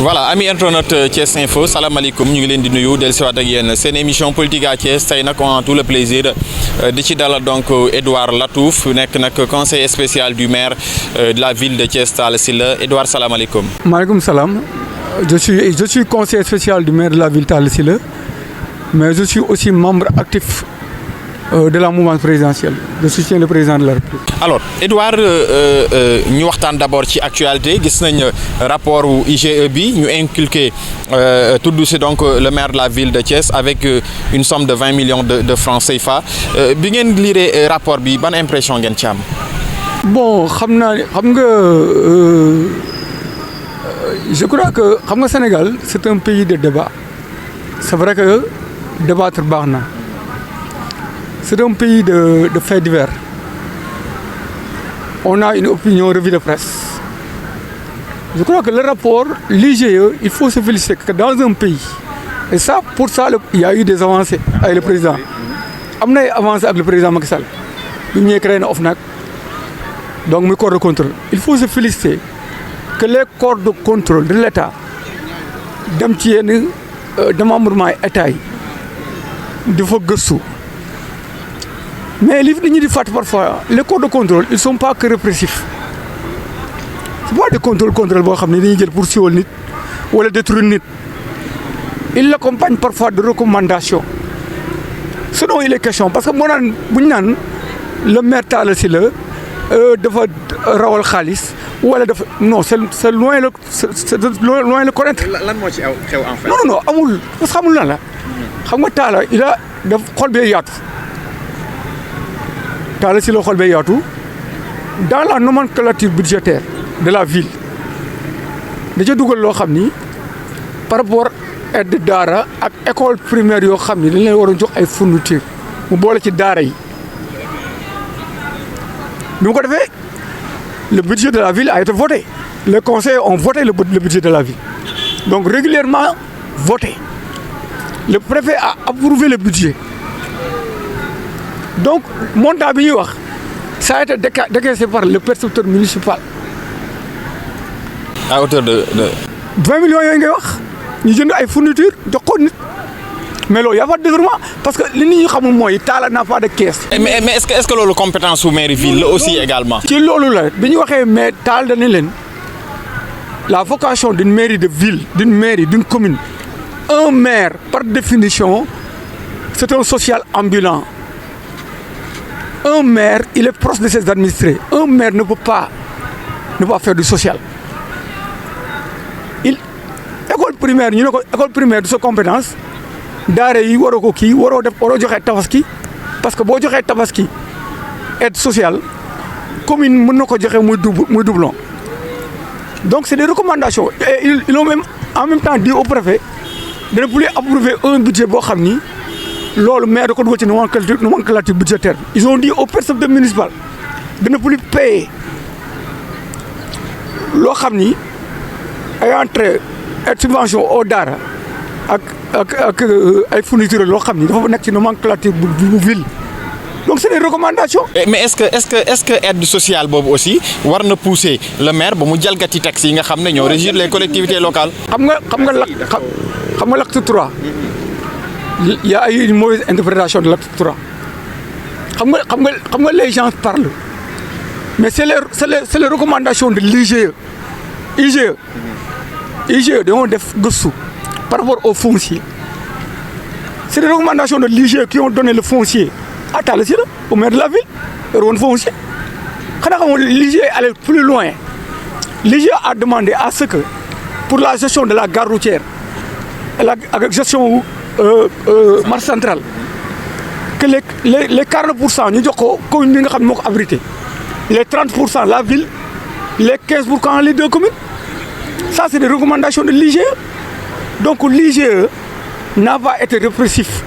voilà ami internaute Thiès Info salaamaaleykum ñu ngi leen di nuyu dellusiwaat ak yéen seen émission politique à Thiès tey nag on a tout le plaisir di ci dalal donc Edouard Latouf nekk nag conseiller spécial du maire de la ville de Thiès Talla Sylla Edouard salaamaaleykum. maaleykum salaam je suis conseiller spécial du maire de la ville Talla Sylla mais je suis aussi membre actif de la mouvance présidentielle je soutiens le président de la République. alors Edouard ñu waxtaan d'abord ci actualité gis nañ rapport wu IGE bi ñu inculqué tudd si donc le maire de la ville de Thiès avec une somme de 20 millions de francs CFA bi ngeen lire rapport bi ban impression ngeen ci am. bon xam nga je crois que xam nga Sénégal c'est un pays de débat c'est vrai que débattre baax na. C'est un pays de faits divers. On a une opinion revue de presse. Je crois que le rapport, l'IGE, il faut se féliciter que dans un pays, et ça, pour ça, il y a eu des avancées avec le président. Il y a eu des avancées avec le président Macky Sall. Il a créé un OFNAC, donc le corps de contrôle. Il faut se féliciter que les corps de contrôle de l'État, de membrement État, de Foguessou, mais les gens parfois, les corps de contrôle, ils ne sont pas que répressifs. Ce n'est pas de contrôle pour suivre ou détruire nit. Ils l'accompagnent parfois de recommandations. Sinon, il est question, parce que moi, le maire Talla Sylla dafa rawal xaalis wala dafa non c'est loin le connaître. lan moo ci xew en fait. non amul parce que xamul lan la. xam nga Talla il a daf xol bee yaatu. Talla Sylla xol bee yaatu dans la nomenclature budgétaire de la ville da ca dugal loo xam ni par rapport aide daara ak école primaire yoo xam ni dañ leen war a jox ay fourniture mu boole ci daara yi. bi mu ko defee le budget de la ville a été voté les conseillers ont voté le budget de la ville donc régulièrement voté le préfet a approuvé le budget donc montant bi ñuy wax ça a été décaissé par le percepteur municipal. à hauteur de 20 millions yooyu ngay wax ñu jënd ay fournitures jox ko nit. mais loolu y a pas de développement parce que li nit ñi xamul mooy Talla n'a pas de caisse. mais est-ce que loolu compétence su mairie ville la aussi également. ci loolu la bi ñu waxee mais Talla dañu leen la vocation d'une mairie de ville d'une mairie d'une commune un maire par définition c'est un social ambulant un maire il est proche de ses administrés un maire ne peut pas faire du social école primaire ñu ne ko école primaire de sa compétence. daara yi waroo ko kii waroo joxe tabaski parce que boo joxee tabaski aide sociale commune mën na ko joxe muy doublon donc c'est des recommandations et ils ont même en même temps dit au préfet de ne plus approuver un budget boo xam ni loolu maire da ko dugal ci nomenclature budgétaire ils ont dit au percepteur municipal de ne plus payer loo xam ni ay entrée aide subvention au daara ak ay fournitures loo xam ni dafa nekk ci nomenclature bu ville donc c'est des recommandations. mais est-ce que aide sociale boobu aussi war na pousser le maire ba mu jalgati taxes yi nga xam ne ñoo régir les collectivités locales. xam nga l'acte 3 il y a eu une mauvaise interprétation de l'acte 3 xam nga les gens parlent mais c'est les recommandations de l'IGE dañoo def gëstu. Par rapport au foncier. C'est des recommandations de l'IGE qui ont donné le foncier à Talla Sylla, au maire de la ville, le foncier. L'IGE allait plus loin. L'IGE a demandé à ce que, pour la gestion de la gare routière, la gestion marché centrale, que les 40% nous avons communes qui abrité, les 30% la ville, les 15% les deux communes. Ça, c'est des recommandations de l'IGE. Donc l'IGE n'a pas été répressif.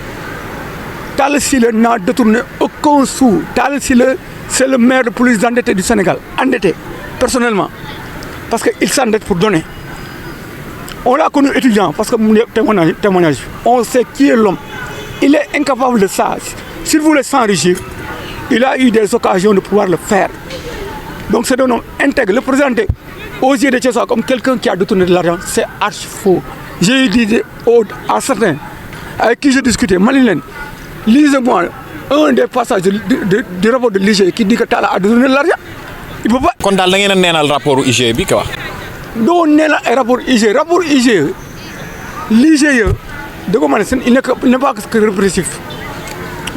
Talla Sylla n'a détourné aucun sou. Talla Sylla, c'est le maire le plus endetté du Sénégal. Endetté, personnellement. Parce qu'il s'endette pour donner. On l'a connu étudiant, parce que témoignage. On sait qui est l'homme. Il est incapable de ça. S'il voulait s'enrichir, il a eu des occasions de pouvoir le faire. Donc c'est un homme intègre. Le président aux yeux de Thiessois comme quelqu'un qui a détourné de l'argent, c'est archi faux. J'ai dit à certains avec qui j'ai discuté, lisez-moi un des passages du rapport de l'IGE qui dit que Talla a détourné de l'argent. Il ne peut pas. Kon daal da ngeen a neenal rapport IGE bi quoi. doo neenal ay rapport IGE l'IGE de comment il n'est pas que répressif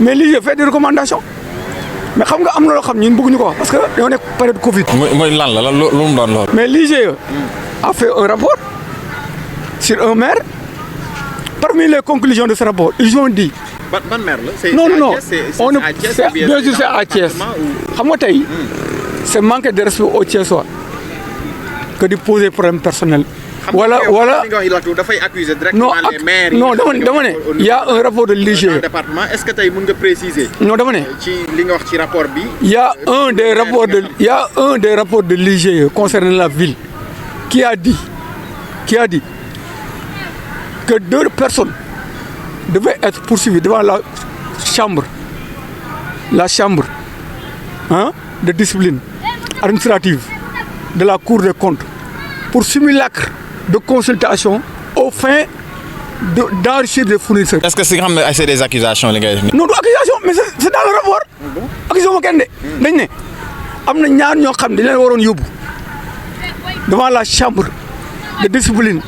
mais l'IGE fait des recommandations mais xam nga am na loo xam ñun bëgguñu ko parce que dañoo nekk période Covid. mooy lan la lu mu doon lool. mais l'IGE a fait un rapport sur un maire. Parmi les conclusions de ce rapport, ils ont dit. Ban maire là? Non, bien sûr c'est à Thiès. Xam nga tey c'est manquer de respect aux Thiessois que de poser problème personnel. Voilà. dafay accuser directement les maires. Non, dama ne il y a un rapport de l'IGE. Département, est-ce que tey mën nga préciser? Non, dama ne ci li nga wax ci rapport bi. Il y a un des rapports de l'IGE concernant la ville qui a dit que 2 personnes devaient être poursuivies devant la chambre de discipline administrative de la Cour des comptes pour simulacre de consultation aux fins d'enrichir des fournisseurs. Est-ce que c'est des accusations les gars? Non, du accusation, mais c'est dans le rapport. Accusation ma kenn de dañ ne am na ñaar ñoo xam ne dañ leen waroon yóbbu devant la chambre de discipline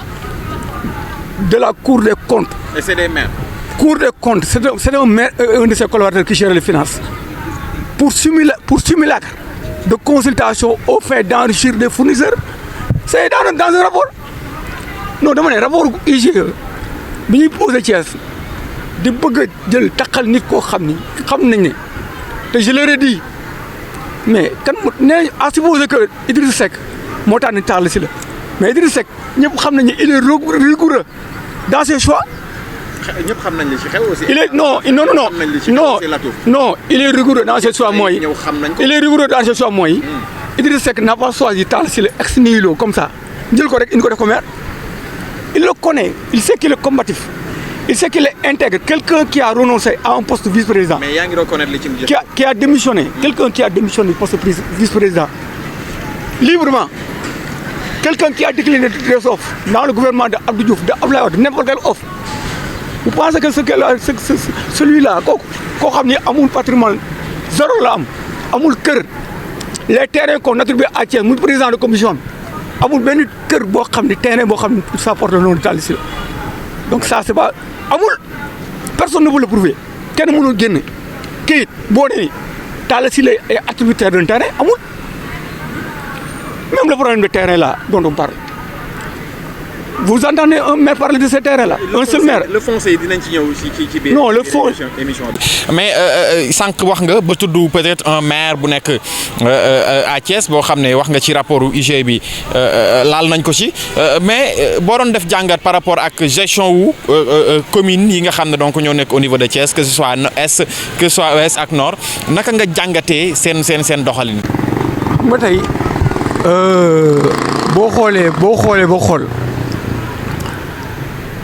de la Cour des comptes. Et c'est des maires. Cour des comptes, c'est un maire, un de ses collaborateurs qui gère les finances. Pour simulacre de consultation aux fins d'enrichir des fournisseurs. C'est dans un rapport. Non, dama ne rapport IGE bi ñuy posé Thiès di bëgg a jël taxal nit koo xam nañ ne te je leur ai dit mais kan nee à supposer que Idriss Seck moo tax nañ Talla Sylla mais Idriss Seck ñëpp xam nañ ne il est rigoureux dans ses choix. ñëpp xam nañ li ci xew aussi. Il est non, il est rigoureux dans ses choix mooy. Il est rigoureux dans ses choix mooy. Idriss Seck n'a pas choisi Talla Sylla ex nihilo comme ça jël ko rek indi ko def ko maire. Il le connaît, il sait qu'il est combatif, il sait qu'il est intègre, quelqu'un qui a renoncé à un poste de vice-président. Mais yaa ngi reconnaître li ci qui a démissionné, quelqu'un qui a démissionné du poste de vice-président librement. Quelqu'un qui a décliné des offres dans le gouvernement d'Abdou Diouf, d'Abdoulaye Wade, n'importe quelle offre. Vous pensez que celui-là, koo xam ni amul patrimoine zéro la amul kër, les terrains qu'on attribue à Thiès muy président de commission amul benn kër boo xam ni terrain boo xam ni ça porte le nom de Talla Sylla. Donc ça c'est pas amul personne ne peut le prouver kenn mënul génn kayit boo nee ni Talla Sylla est attributaire d'un terrain amul. Même le problème de terrain là dont on parle. Vous entendez un maire parler de ce terrain-là? Un seul maire. Le foncier dinañ ci ñëw ci biir. Non, le fond. Émission bi. Mais sànq wax nga ba tudd peut-être un maire bu nekk à Thiès boo xam ne wax nga ci rapport IGE bi laal nañ ko ci mais boo doon def jàngat par rapport ak gestion wu commune yi nga xam ne donc ñoo nekk au niveau de Thiès que ce soit est que ce soit ouest ak nord naka nga jàngatee seen doxalin. ba tey boo xool.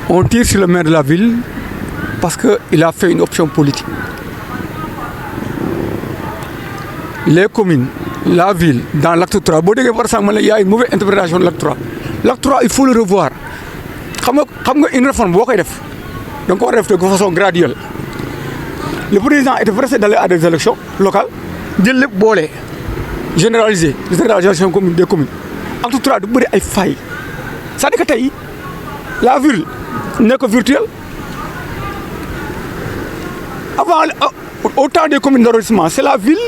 On tire sur le maire de la ville parce qu'il a fait une option politique. Les communes, la ville, dans l'acte 3, par exemple, il y a une mauvaise interprétation de l'acte 3. L'acte 3, il faut le revoir. Une réforme, donc on rêve de façon graduelle. Le président était pressé d'aller à des élections locales, de les boler, généraliser la gestion des communes. L'acte 3, il y a des failles. Ça veut dire que la ville n'est que virtuelle. Avant, au temps des communes d'arrondissement, c'est la ville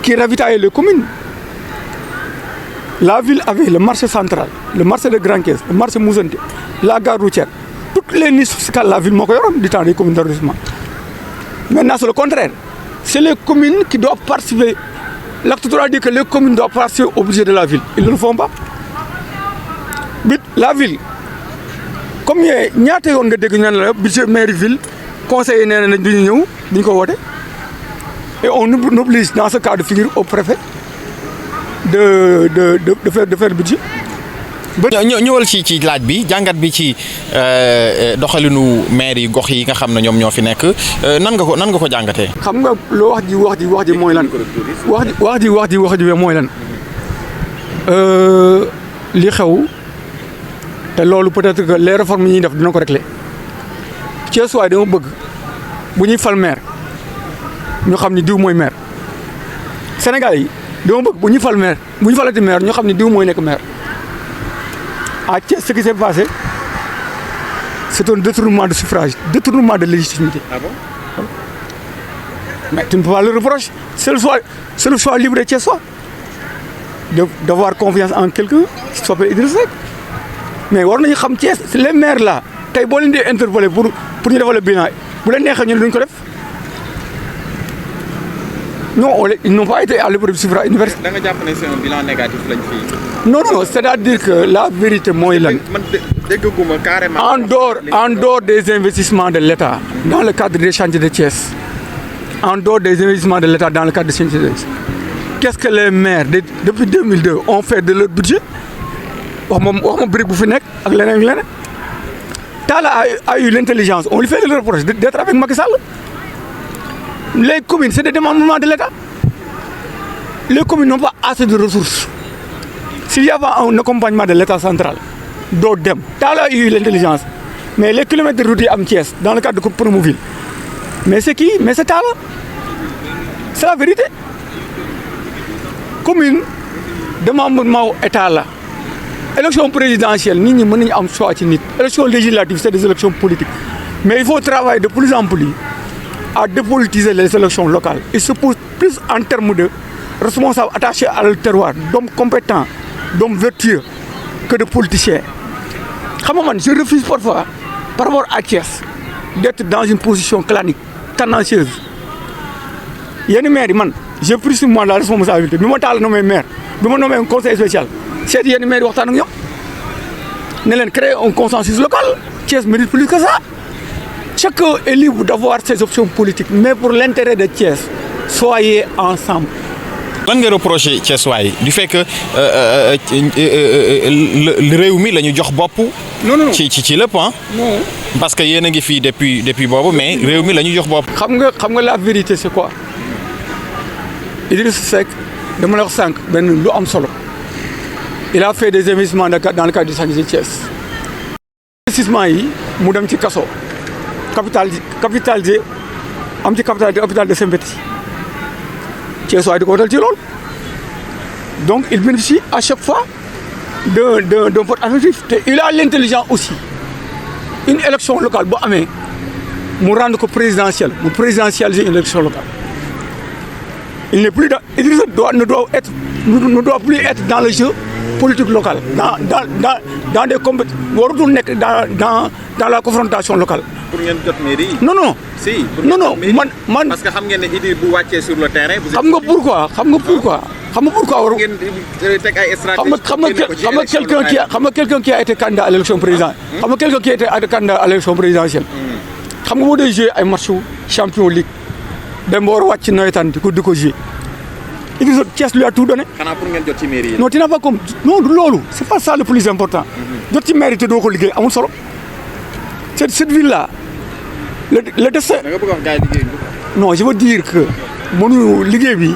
qui ravitaillait les communes. La ville avait le marché central, le marché de Grand Caisse, le marché Mouzante, la gare routière. Toutes les niches fiscales de la ville du temps des communes d'arrondissement. Maintenant, c'est le contraire. C'est les communes qui doivent participer. L'acte 3 dit que les communes doivent participer au budget de la ville. Ils ne le font pas. La ville, comme ñaata yoon nga dégg ñaan la budget mairie ville conseiller nee na duñu ñëw duñ ko woote et on oblige dans ce cas de figure au préfet de faire le budget. ñëwal ci laaj bi jàngat bi ci doxalinu maire yi gox yi nga xam ne ñoom ñoo fi nekk nan nga ko jàngatee. xam nga loo wax ji mooy lan wax ji mooy lan li xew te loolu peut-être que les réformes yi ñuy def dina ko régler Thiès waay dama bëgg bu ñuy fal maire ñu xam ni diw mooy maire Sénégal yi dama bëgg bu ñuy fal maire bu ñu falati maire ñu xam ni diw mooy nekk maire à Thiès ce qui s'est passé c'est un détournement de suffrage détournement de légitimité. Ah bon? Mais tu ne peux pas le reprocher. C'est le choix libre de Thiès d'avoir confiance en quelqu'un qui s'appelle Idrissa Seck. Mais war nañu xam Thiès les maires là tey boo leen di interpeller pour ñu defal le bilan bu leen neexee ñu ne duñ ko def non ils n'ont pas été à l'épreuve du suffrage universel. da nga jàpp ne c'est un bilan négatif lañ fii. Non, c'est-à-dire que la vérité mooy lan. man dégguma carrément. En dehors des investissements de l'État dans le cadre des chantiers de Thiès, en dehors des investissements de l'État dans le cadre des chantiers de Thiès, qu'est-ce que les maires depuis 2002 ont fait de leur budget? wax ma brique bu fi nekk ak leneen. Talla a eu l'intelligence, on lui fait le reproche d'être avec Macky Sall. Les communes, c'est des démembrements de l'État. Les communes n'ont pas assez de ressources. S'il y avait un accompagnement de l'État central, d'autres dem. Talla a eu l'intelligence. Mais les kilomètres de route am Thiès, dans le cadre de Promoville. Mais c'est qui? Mais c'est Talla. C'est la vérité. Commune, démembrement État là. Élection présidentielle, nous avons un choix. Élection législative, c'est des élections politiques. Mais il faut travailler de plus en plus à dépolitiser les élections locales. Il se pose plus en termes de responsables attachés à le terroir, d'hommes compétents, d'hommes vertueux, que de politiciens. Je refuse parfois, par rapport à Thiès, d'être dans une position clanique, tendancieuse. Il y a une maire, j'ai pris sur moi la responsabilité. Je suis nommé maire, je suis nommé un conseil spécial. C'est une maire qui a créé un consensus local. Thiès mérite plus que ça. Chacun est libre d'avoir ses options politiques, mais pour l'intérêt de Thiès, soyez ensemble. Lan nga reproché Thiessois yi du fait que réew mi la ñu jox bopp. non ci lépp ah. non parce que yéen a ngi fii depuis boobu mais réew mi la ñu jox bopp. xam nga la vérité c'est quoi Idrissa Seck dama la wax sànq benn lu am solo il a fait des investissements dans le cadre du chantier de Thiès. investissement yi mu dem ci kaso capitalisé am ci capitalité hôpital de Saint-Béthie Thiès waay di ko wutal ci loolu donc il bénéficie à chaque fois d'un vote affectif te il a l'intelligence aussi une élection locale boo amee mu rendre ko présidentielle mu présidentialiser une élection locale il n'est plus dans Idrissa ne doit plus être dans le jeu politique local dans des compétitions warutul nekk dans la confrontation locale. pour ngeen jot mairie yi. non. si non man parce que xam ngeen ne Idy bu wàccee sur le terrain. xam nga pourquoi waru ngeen teg ay stratégie. xam nga quelqu'un qui a été candidat à l'élection présidentielle. xam nga quelqu'un qui a été candidat à l'élection présidentielle. xam nga boo dee jouer ay match champion league dem ba war a wàcc nawetaan di ko jouer. Idrissa Thiès lui a tout donné. xanaa pour ngeen jot ci mairie yi. non tu n'as pas comme non loolu c'est pas ça le plus important. jot ci mairie te doo ko liggéey amul solo. cette ville là le destin. da nga bëgg wax gars yi liggéey non je veux dire que mënu liggéey bi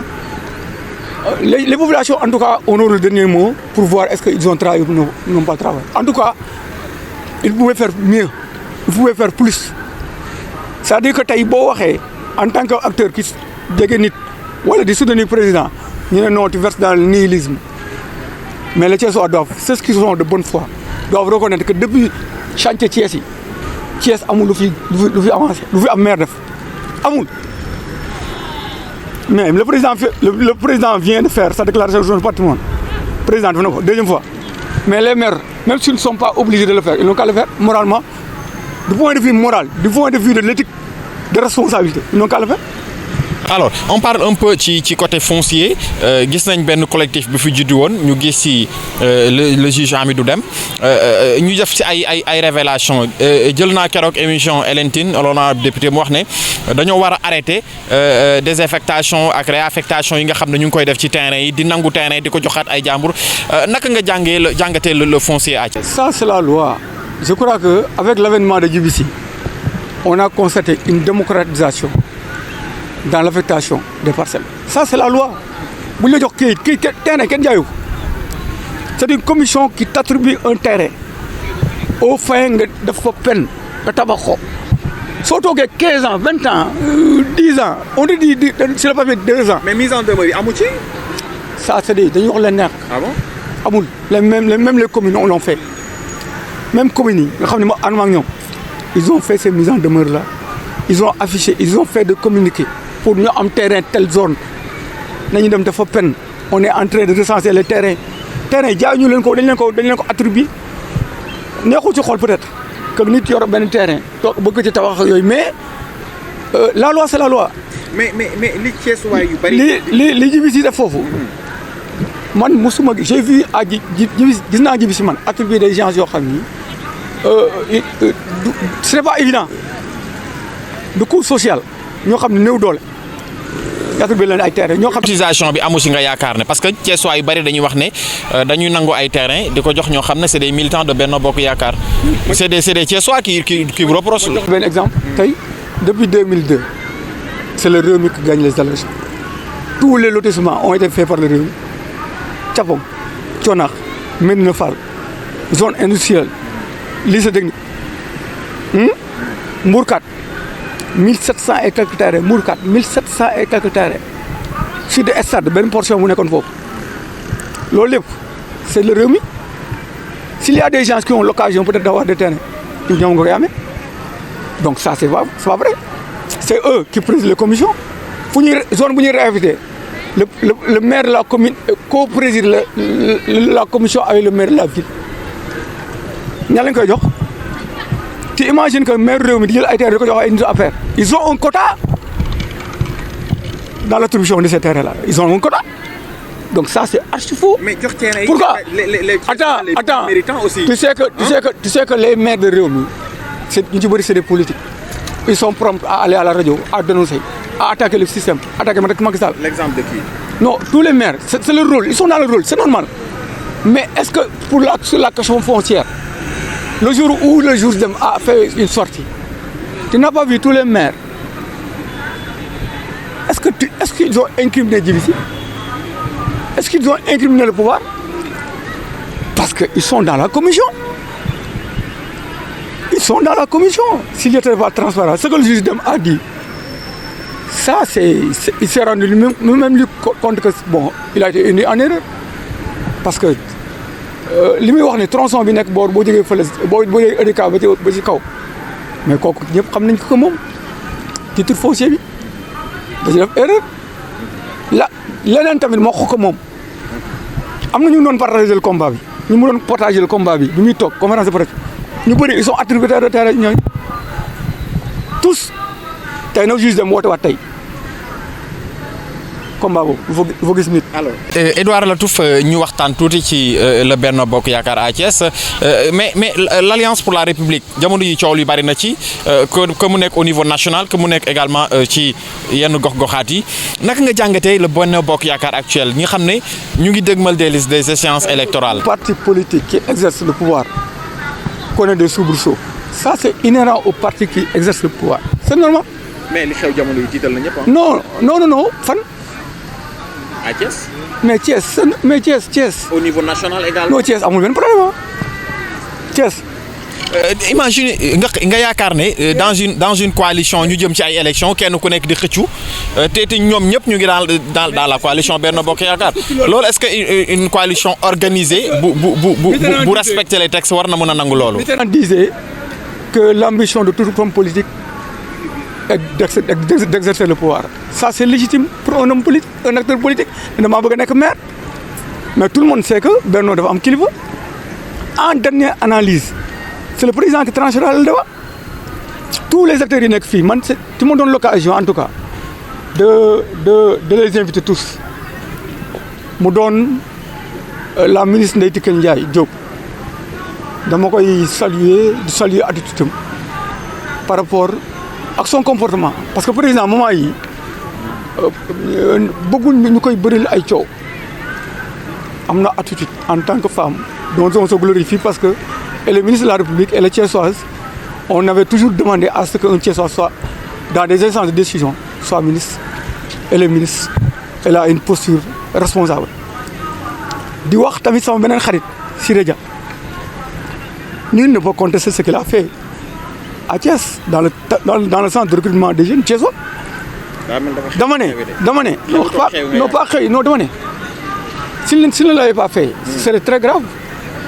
les populations en tout cas on aura le dernier mot pour voir est-ce que ils ont travaillé ou n'ont pas travaillé. En tout cas ils pouvaient faire mieux ils pouvaient faire plus c'est-à-dire que tey boo waxee en tant qu'acteur qui jege nit wala di soutenir président ñu ne non tu verses dans le nihilisme mais les Thiessois doivent ceux qui sont de bonne foi doivent reconnaître que depuis chantier Thiès yi Thiès amul lu fi avancé lu fi am maire def amul mais le président vient de faire sa déclaration de patrimoine président def na ko deuxième fois mais les maires même s'ils ne sont pas obligés de le faire ils n'ont qu'à le faire moralement du point de vue moral du point de vue de l'éthique de responsabilité ils n'ont qu'à le faire. Alors on parle un peu ci côté foncier gis nañ benn collectif bi fi juddu woon ñu gis ci le juge Hamidou Dème ñu def ci ay révélation jël naa keroog émission Elentine honorable député mu wax ne dañoo war a arrêter désaffectation ak réaffectation yi nga xam ne ñu ngi koy def ci terrain yi di nangu terrain di ko joxaat ay jàmbur naka nga jàngatee le foncier à Thiès. Ça c'est la loi je crois que avec l'avènement de Djibi Sy on a constaté une démocratisation dans l'affectation des parcelles. Ça c'est la loi bu ñu la jox kayit terrain kenn jaayu ko c'est une commission qui t'attribue un terrain au fin nga def fa peine nga tabax ko soo toogee 15 ans 20 ans 10 ans on te dit sur le papier 2 ans. mais mise en demeure yi amu ci. ça c'est dit dañuy wax leen neex. ah bon amul même les communes on l'ont fait même communes yi nga xam ne ma ànd ak ñoom ils ont fait ces mises en demeure là ils ont affiché ils ont fait de communiquer pour ñu am terrain telle zone nañu dem dafa peine on est en train de recenser les terrains jaay ñu leen ko dañ leen ko attribué neexul ci xool peut-être que nit yor benn terrain toog bëgg ci tabax yooyu mais la loi c'est la loi. mais li Thiès waay yu bari. li jibi si def foofu man musuma j'ai vu à gis naa jibi si man attribuer des gens yoo xam ni c'est pas évident du coût social ñoo xam ne néew doole attribuer leen ay terrain ñoo xam. utilisation bi amu si nga yaakaar ne parce que Thiès waay yu bari dañuy wax ne dañuy nangu ay terrain di ko jox ñoo xam ne c'est des militants de Benno Bokk Yaakaar c'est des Thiès waay qui reprochent. benn exemple tey depuis 2002 c'est le Rewmi qui gagne les élections tous les lotissements ont été faits par le Rewmi Thiapong Thionax Médina Fall zone industrielle lycée technique Mbourkat 1700 et quelques terrains Mbourkat 1700 et quelques terrains sud de stade benn portion bu nekkoon foofu loolu lépp c'est le Rewmi s'il y a des gens qui ont l'occasion peut-être d'avoir des terrains ñoom nga koy amee donc ça c'est pas vrai c'est eux qui président la commission fu ñuy zone bu ñuy réinvité le maire de la commune co-préside la commission avec le maire de la ville ña lañ koy jox tu imagines que maire réew mi di jël ay terres di ko jox ay nitu affaire ils ont un quota dans l'attribution de ces terres là ils ont un quota donc ça c'est archi faux. mais jox terrain yi pourquoi attends aussi. tu sais que les maires de réew mi c'est ñu ci bëri c'est des politiques ils sont prompts à aller à la radio à dénoncer à attaquer le système attaquer Macky Sall. L'exemple de qui? Non, tous les maires c'est leur rôle ils sont dans le rôle c'est normal mais est-ce que sur la question foncière le jour où le juge a fait une sortie tu n'as pas vu tous les maires est-ce qu'ils ont incriminé Djibi Sy est-ce qu'ils ont incriminé le pouvoir parce que ils sont dans la commission. Ils sont dans la commission. S'il n'était pas transparent, ce que le juge a dit, ça, il s'est rendu lui-même compte que bon, il a été induit en erreur. Parce que li muy wax ne tronçon bi nekk boor boo jógee fële boo jógee EDK ba ci kaw mais kooku ñëpp xam nañ ko moom titre foncier bi dañuy def erreur leneen tamit moo ko moom am na ñu doon partager le combat bi ñu mu doon partager le combat bi muy toog conférence de presse ñu bëri ils sont attributaires de terrain ñooñu tous tey nag juge dem woote waat tey combat boobu il faut gis nit. alors Edouard Latouf ñu waxtaan tuuti ci le Benno Bokk Yaakaar à Thiès mais l'Alliance pour la République jamono yi coow li bari na ci que mu nekk au niveau national que mu nekk également ci yenn gox-goxaat yi naka nga jàngatee le Benno Bokk Yaakaar actuel ñi nga xam ne ñu ngi dëgmal des échéances électorales. Parti politique qui exerce le pouvoir connaît des soubresauts ça c'est inhérent au parti qui exerce le pouvoir c'est normal. mais li xew jamono yi tiital na ñëpp non fan. à Thiès. mais Thiès. au niveau national également. non Thiès amul benn problème Thiès. imagine nga yaakaar ne dans une coalition ñu jëm ci ay élections kenn ku nekk di xëccu te ñoom ñëpp ñu ngi dans la coalition Benno Bokk Yaakaar loolu est-ce que une coalition organisée bu respecter les textes war na mën a nangu loolu. On disait que l'ambition de tout homme politique est d'exercer le pouvoir ça c'est légitime pour un homme politique un acteur politique damaa bëgg a nekk maire mais tout le monde sait que Benno dafa am kilifa en dernière analyse c'est le président qui tranchera le débat tous les acteurs yi nekk fii man c'est tu me donnes l'occasion en tout cas de les inviter tous mu doon la ministre Ndeye Tické Ndiaye Diop dama koy saluer attitude am par rapport ak son comportement parce que président moment yi bëggul ñu koy bëril ay coow am na attitude en tant que femme dont on se glorifie parce que elle est ministre de la République elle est thiessoise on avait toujours demandé à ce qu'un Thiessois soit dans des instances de décision soit ministre elle est ministre elle a une posture responsable di wax tamit sama beneen xarit Siré Dia nul ne peut contester ce qu'il a fait à Thiès dans le sens de recrutement des jeunes thiessois. dama ne non pas xëy non dama ne s'il ne l'avait pas fait ce serait très grave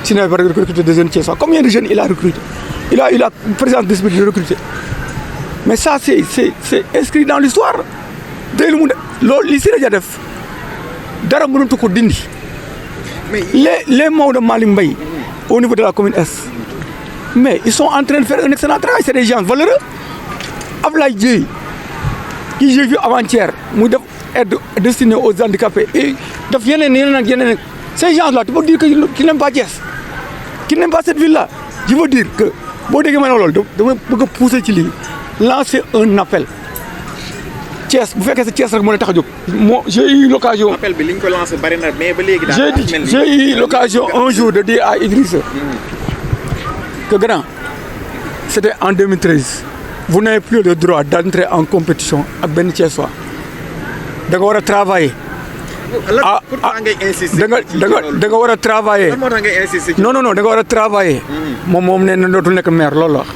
s'il n'avait pas recruté des jeunes thiessois. Combien de jeunes il a recruté? Il a présence d'esprit de recruter. Mais ça c'est inscrit dans l'histoire. Day lu mu loolu li Siré Dia def dara mënatu ko dindi. Les mots de Malick Mbaye au niveau de la commune Est, mais ils sont en train de faire un excellent travail. C'est des gens valeureux. Ablaye Dieye, qui j'ai vu avant-hier, muy def aide destinée aux handicapés et daf yeneen. Ces gens-là, tu peux dire qu'ils n'aiment pas Thiès, qu'ils n'aiment pas cette ville-là. Je veux dire que boo déggee ma ne loolu dama bëgg a pousser ci lii, lancer un appel. Thiès bu fekkee sa Thiès rek moo leen tax a jóg. J'ai eu l'occasion. appel bi li ñu ko lancé bari na mais ba léegi. J'ai eu l'occasion un jour de dire à Idrissa que grand, c'était en 2013. Vous n'avez plus le droit d'entrer en compétition avec benn Thiessois. Da nga war a travailler. pourquoi ngay insister. da nga war a travailler. lan moo tax ngay insister. non da nga war a travailler. moom nee na dootul nekk maire loolu la wax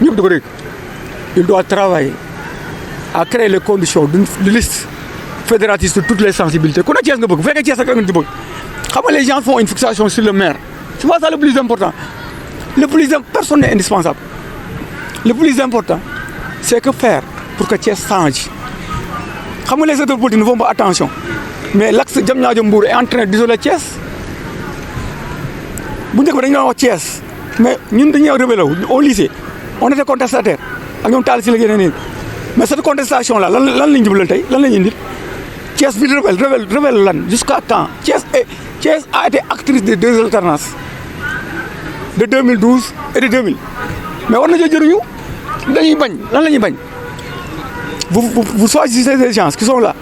ñëpp di ko dégg. Il doit travailler à créer les conditions d'une liste fédératrice de toutes les sensibilités. Ku ne Thiès nga bëgg bu fekkee Thiès rek nga ci bëgg xam nga les gens font une fixation sur le maire. C'est pas ça le plus important. Personne n'est indispensable. Le plus important, c'est que faire pour que Thiès change. Xam nga les acteurs politiques ne font pas attention. Mais l'axe Diamniadio-Mbour est en train d'isoler Thiès. Bu njëkk ba dañu doon wax Thiès mais ñun dañuy rebelle au lycée on était contestataire ak ñoom taal si la yeneen mais cette contestation là lan lañ jublu tey lan lañ indi Thiès bi rebelle lan jusqu'à quand Thiès a été actrice des deux alternances de 2012 et de 2000 mais war na jëriñu dañuy bañ lan la ñuy bañ vous choisissez des gens qui sont là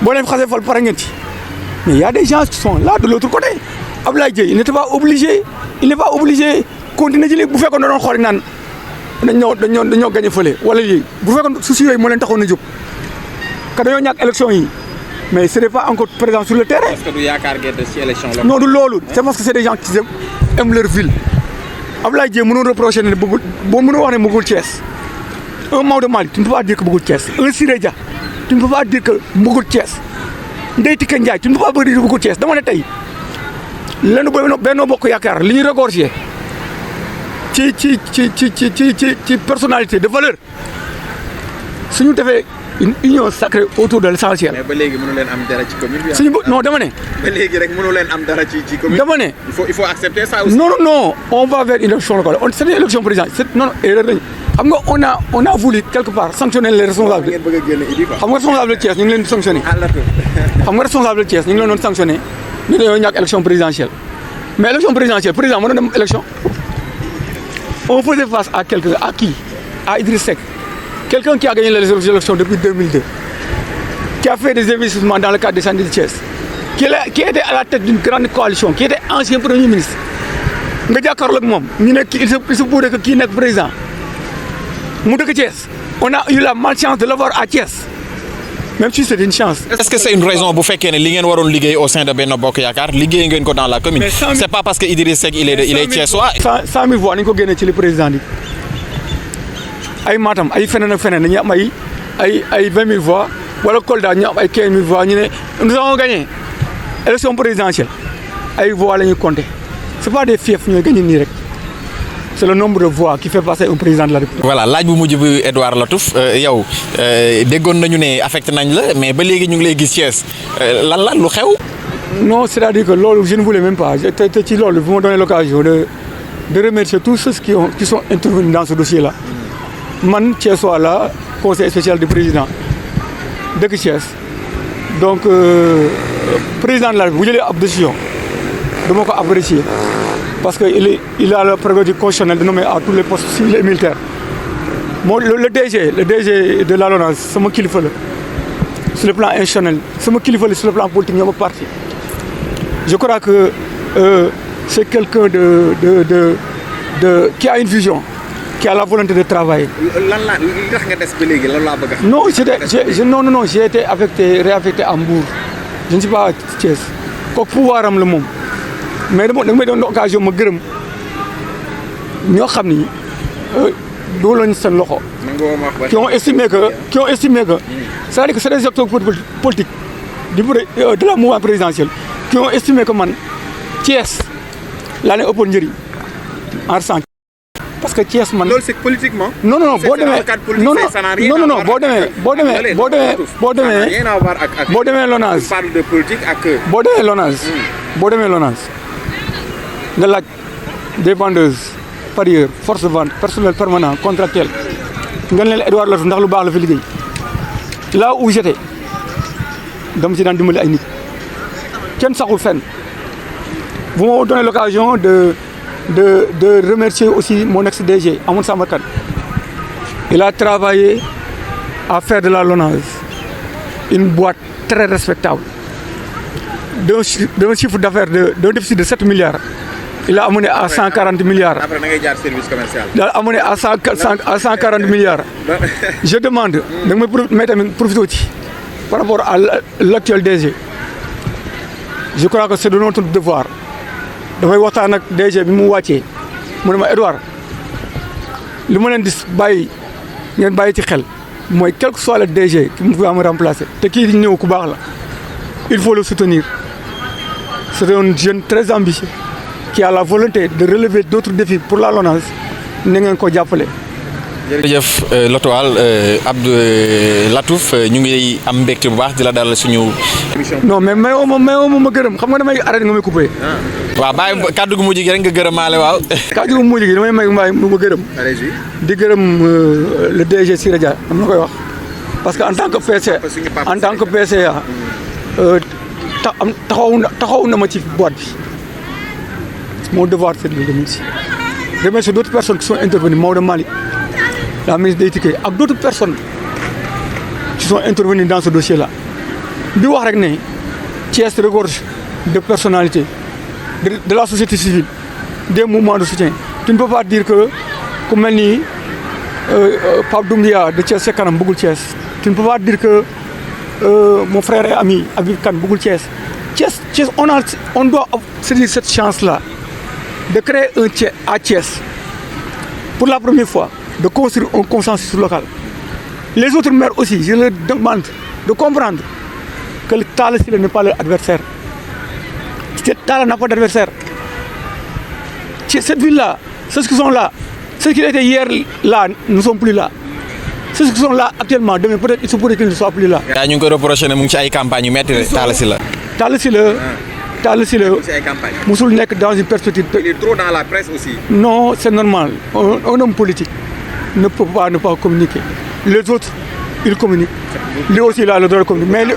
boo leen xasee fal pare ngeen ci mais il y a des gens qui sont là de l'autre côté. Ablaye Dieye il n'est pas obligé continuer ci léegi bu fekkoon da doon xool naan dañoo gagné fële wala lii bu fekkoon souci yooyu moo leen taxoon a jóg que dañoo ñàkk élection yi mais ce n'est pas encore présent sur le terrain. est-ce que du yaakaar ngeen des ci élection la. non du loolu c'est parce que c'est des gens qui aiment leur ville. Ablaye Dieye mënoo reprocher ne bëggul boo mënoo wax ne bëggul Thiès un Maodo Malick tu ne peux pas dire que bëggul Thiès un Siré Dia tu ne peux pas dire que bëggul Thiès Ndeye Tické Ndiaye tu ne peux pas dire que bëggul Thiès dama ne tey lenu Benno Bokk Yaakaar li ñuy regorger ci personnalité de valeur suñu defee une union sacrée autour de l'essentiel. mais ba léegi mënu leen am dara ci commune bi. non dama ne. ba léegi rek mënu leen am dara ci commune. dama ne. il faut accepter ça aussi. non on va vers une élection locale c'est une élection présidentielle non erreur lañu xam nga on a voulu quelque part sanctionner les responsables. ngeen bëgg a génne Idi quoi. xam nga responsable Thiès ñu ngi leen di sanctionner. xam nga responsable Thiès ñu ngi leen doon sanctionner ñu dañoo ñàkk élection présidentielle mais élection présidentielle président mën na dem élection. On faisait face à quelqu'un, à qui? À Idriss Seck. Quelqu'un qui a gagné les élections depuis 2002, qui a fait des investissements dans le cadre des chantiers de Thiès, qui était à la tête d'une grande coalition, qui était ancien Premier ministre. Nga jàkkaarloo ak moom ñu ne il se pourrait que kii nekk président mu dëkk Thiès. On a eu la malchance de l'avoir à Thiès. Même si c'est une chance. Est-ce que c'est une raison bu fekkee ne li ngeen waroon liggéey au sein de Benno Bokk Yaakaar liggéey ngeen ko dans la commune. C'est pas parce que Idriss Seck il est thiessois. 100 000 voix nañu ko génnee ci li président di ay Matam ay feneen ak feneen dañuy am ay 20 000 voix wala Kolda ñu am ay 15 000 voix ñu ne nous avons gagné élection présidentielle ay voix la ñuy compter c'est pas des fiefs ñooy gagné nii rek. C'est le nombre de voix qui fait passer un président de la République. Voilà laaj bu mujj bi Edouard Latouf yow déggoon nañu ne affecté nañ la mais ba léegi ñu ngi lay gis Thiès lan la lu xew. Non c'est-à-dire que loolu je ne voulais même pas te ci loolu vous me donnez l'occasion de remercier tous ceux qui sont intervenus dans ce dossier-là. Man Thiessois la conseiller spécial du président dëkk Thiès donc président de la République bu jëlee ab décision dama ko apprécier. Parce qu'il a le prérogative constitutionnel de nommer à tous les postes civils et militaires. Moi, le DG de la LONASE, c'est moi qui le fais sur le plan institutionnel, c'est moi qui le fais sur le plan politique, il parti. Je crois que c'est quelqu'un qui a une vision, qui a la volonté de travailler. Non, j'ai été réaffecté à Mbour. Je ne suis pas à Thiès. kooku pouvoir am la moom mais dama may doon occasion ma gërëm ñoo xam ni doo lañ seen loxo. qui ont estimé que c'est-à-dire que c'est des acteurs politiques de la mouvance présidentielle qui ont estimé que man Thiès laa leen ëppoon njëriñ en ressenti. Parce que Thiès man. loolu c'est politiquement. non boo demee boo demee Lonase. parle de politique ak. boo demee Lonase nga laaj des vendeuses parieurs force de vente personnel permanent contractuel nga ne leen Edouard Latou ndax lu baax la fi liggéey là où j'étais dama ci daan dimbali ay nit kenn saxul fenn bu ma donné l'occasion de remercier aussi mon ex-DG Amadou Samba Kane. Il a travaillé à faire de la Lonase une boîte très respectable. D'un chiffre d'affaires d'un déficit de 7 milliards, il a amené à 140 milliards. Après, il y a service commercial. Il a amené à 140 milliards. Je demande de profiter aussi par rapport à l'actuel DG. Je crois que c'est de notre devoir. dafay waxtaan ak DG bi mu wàccee mu ne ma Edouard li ma leen di ngeen bàyyi ci xel mooy quel que soit le DG qui mu va me remplacer te kii di ñëw ku baax la il faut le soutenir. C'est un jeune très ambitieux qui a la volonté de relever d'autres défis pour la Lonase na ngeen ko jàppale. jërëjëf Lotoal Abdou Latouf ñu ngi am mbégte bu baax di la dalal suñu émission. non mais mayoo ma gërëm xam nga damay arrêté nga may coupé. waaw bàyyi kàddu gu mujj gi rek nga gërëmaale waaw. kàddu gu mujj gi damay ma gërëm. di gërëm le DG Siré Dia am na koy wax parce que en tant que PCA taxaw na ma ci boîte bi mon devoir c'est de le remercier d'autres personnes qui sont intervenues Maodo Malick la ministre des Tickets ak d'autres personnes qui sont intervenues dans ce dossier-là di wax rek ne Thiès regorge de personnalités de la société civile des mouvements de soutien. Tu ne peux pas dire que ku mel ni Pape Doumbia de Thiès Ca Kanam bëggul Thiès. Tu ne peux pas dire que mon frère et ami Habib Kane bëggul Thiès. Thiès on doit saisir cette chance-là de créer un Thiès à Thiès pour la première fois, de construire un consensus local. Les autres maires aussi, je leur demande de comprendre que le Talla Sylla n'est pas leur adversaire. Talla n'a pas d'adversaire. Cette ville-là, ceux qui sont là, ceux qui étaient hier là ne sont plus là. Ceux qui sont là actuellement, demain peut-être il se pourrait qu'ils ne soient plus là. yaa ñu ngi koy reproché ne mu ngi ci ay campagne yu métti Talla Sylla. Talla Sylla musul nekk dans une perspective. Il est trop dans la presse aussi. Non, c'est normal. Un homme politique ne peut pas ne pas communiquer. Les autres, ils communiquent. Lui aussi, il a le droit de communiquer.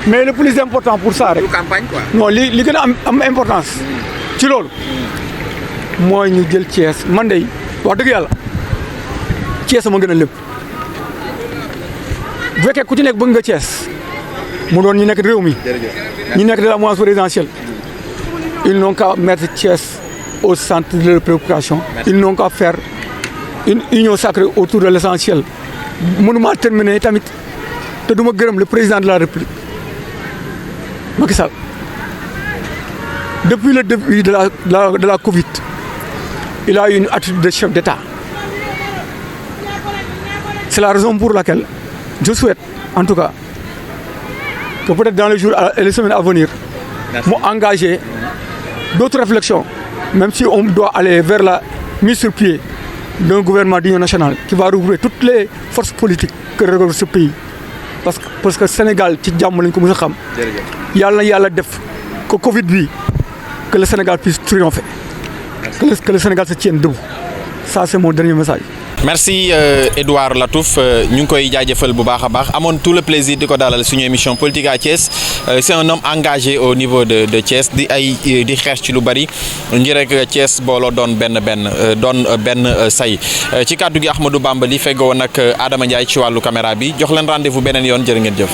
Mais le plus important pour ça, campagne quoi. Non, li gën a am importance. ci loolu mooy ñu jël Thiès man de wax dëgg yàlla Thiès ma gën a lépp. bu fekkee ku ci nekk bëgg nga Thiès mu doon ñu nekk réew mi ñu nekk de la mouvance présidentielle ils n'ont qu'à mettre Thiès au centre de leurs préoccupations. Ils n'ont qu'à faire une union sacrée autour de l'essentiel. mënuma terminer tamit te duma gërëm le président de la République Macky Sall. Depuis le début de la Covid, il a eu une attitude de chef d'État. C'est la raison pour laquelle je souhaite, en tout cas, que peut-être dans les jours et les semaines à venir, m'engager d'autres réflexions, même si on doit aller vers la mise sur pied d'un gouvernement d'union nationale qui va regrouper toutes les forces politiques que regroupe ce pays. Parce que Sénégal, ci jàmm lañ ko mës a xam. Yàlla def ko Covid bi que le Sénégal puisse triompher. Que le Sénégal se tienne debout. Ça c'est mon dernier message. Merci Edouard Latouf ñu ngi koy jaajëfal bu baax a baax amoon tout le plaisir di ko dalal suñu émission politique à Thiès c'est un homme engagé au niveau de Thiès di xeex ci lu bari ngir rek Thiès booloo doon benn say ci kàddu gi Ahmadou Bamba li feggoo nag Adama Ndiaye ci wàllu caméra bi jox leen rendez-vous beneen yoon jërë ngeen jëf.